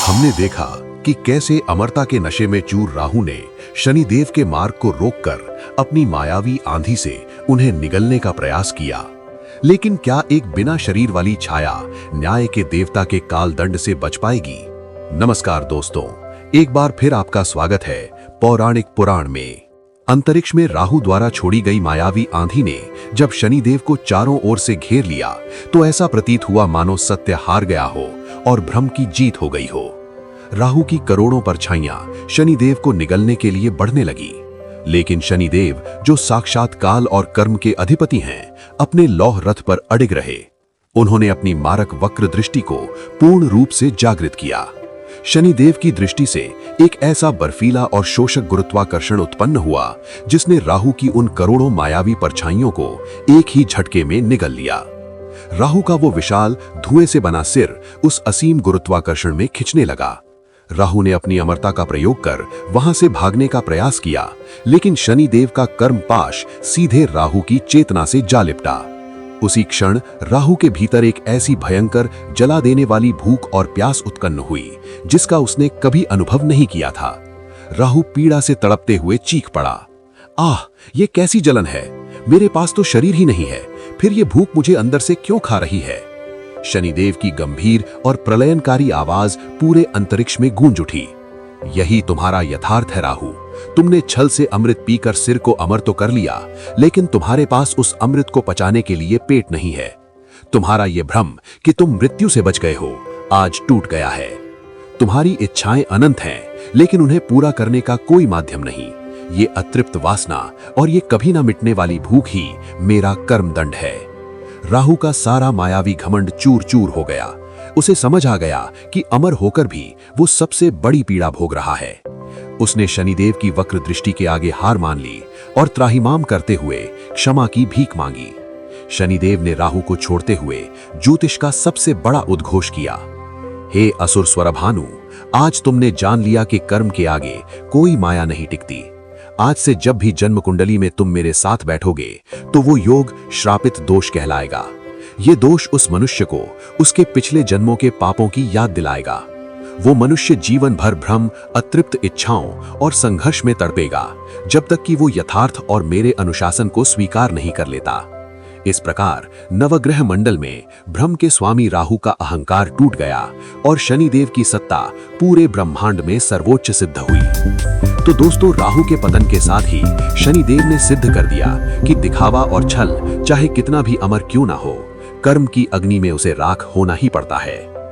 हमने देखा कि कैसे अमरता के नशे में चूर राहु ने शनिदेव के मार्ग को रोककर अपनी मायावी आंधी से उन्हें निगलने का प्रयास किया। लेकिन क्या एक बिना शरीर वाली छाया न्याय के देवता के काल दंड से बच पाएगी? नमस्कार दोस्तों, एक बार फिर आपका स्वागत है पौराणिक पुराण में। अंतरिक्ष में राहु द्वारा छोड़ी गई मायावी आंधी ने जब शनिदेव को चारों ओर से घेर लिया तो ऐसा प्रतीत हुआ मानो सत्य हार गया हो और भ्रम की जीत हो गई हो। राहु की करोड़ों परछाइयां शनिदेव को निगलने के लिए बढ़ने लगी, लेकिन शनिदेव जो साक्षात काल और कर्म के अधिपति हैं, अपने लौह रथ पर अडिग रहे। उन्होंने अपनी मारक वक्र दृष्टि को पूर्ण रूप से जागृत किया। शनिदेव की दृष्टि से एक ऐसा बर्फीला और शोषक गुरुत्वाकर्षण उत्पन्न हुआ जिसने राहु की उन करोड़ों मायावी परछाइयों को एक ही झटके में निगल लिया। राहु का वो विशाल धुएं से बना सिर उस असीम गुरुत्वाकर्षण में खिंचने लगा। राहु ने अपनी अमरता का प्रयोग कर वहां से भागने का प्रयास किया, लेकिन शनिदेव का कर्म पाश सीधे राहु की चेतना से जा लिपटा। उसी क्षण राहु के भीतर एक ऐसी भयंकर जला देने वाली भूख और प्यास उत्पन्न हुई जिसका उसने कभी अनुभव नहीं किया था। राहु पीड़ा से तड़पते हुए चीख पड़ा, आह, ये कैसी जलन है! मेरे पास तो शरीर ही नहीं है, फिर ये भूख मुझे अंदर से क्यों खा रही है? शनिदेव की गंभीर और प्रलयनकारी आवाज पूरे अंतरिक्ष में गूंज उठी। यही तुम्हारा यथार्थ है राहु। तुमने छल से अमृत पीकर सिर को अमर तो कर लिया, लेकिन तुम्हारे पास उस अमृत को पचाने के लिए पेट नहीं है। तुम्हारा ये भ्रम कि तुम मृत्यु से बच गए हो आज टूट गया है। तुम्हारी इच्छाएं अनंत हैं, लेकिन उन्हें पूरा करने का कोई माध्यम नहीं। ये अतृप्त वासना और ये कभी ना मिटने वाली भूख ही मेरा कर्मदंड है। राहु का सारा मायावी घमंड चूर चूर हो गया। उसे समझ आ गया कि अमर होकर भी वो सबसे बड़ी पीड़ा भोग रहा है। उसने शनिदेव की वक्र दृष्टि के आगे हार मान ली और त्राहिमाम करते हुए क्षमा की भीख मांगी। शनिदेव ने राहु को छोड़ते हुए ज्योतिष का सबसे बड़ा उद्घोष किया, हे असुर स्वरभानु, आज तुमने जान लिया कि कर्म के आगे कोई माया नहीं टिकती। आज से जब भी जन्म कुंडली में तुम मेरे साथ बैठोगे तो वो योग श्रापित दोष कहलाएगा। ये दोष उस मनुष्य को उसके पिछले जन्मों के पापों की याद दिलाएगा। वो मनुष्य जीवन भर भ्रम, अतृप्त इच्छाओं और संघर्ष में तड़पेगा जब तक कि वो यथार्थ और मेरे अनुशासन को स्वीकार नहीं कर लेता। इस प्रकार नवग्रह मंडल में भ्रम के स्वामी राहु का अहंकार टूट गया और शनिदेव की सत्ता पूरे ब्रह्मांड में सर्वोच्च सिद्ध हुई। तो दोस्तों, राहु के पतन के साथ ही शनिदेव ने सिद्ध कर दिया कि दिखावा और छल चाहे कितना भी अमर क्यों ना हो, कर्म की अग्नि में उसे राख होना ही पड़ता है।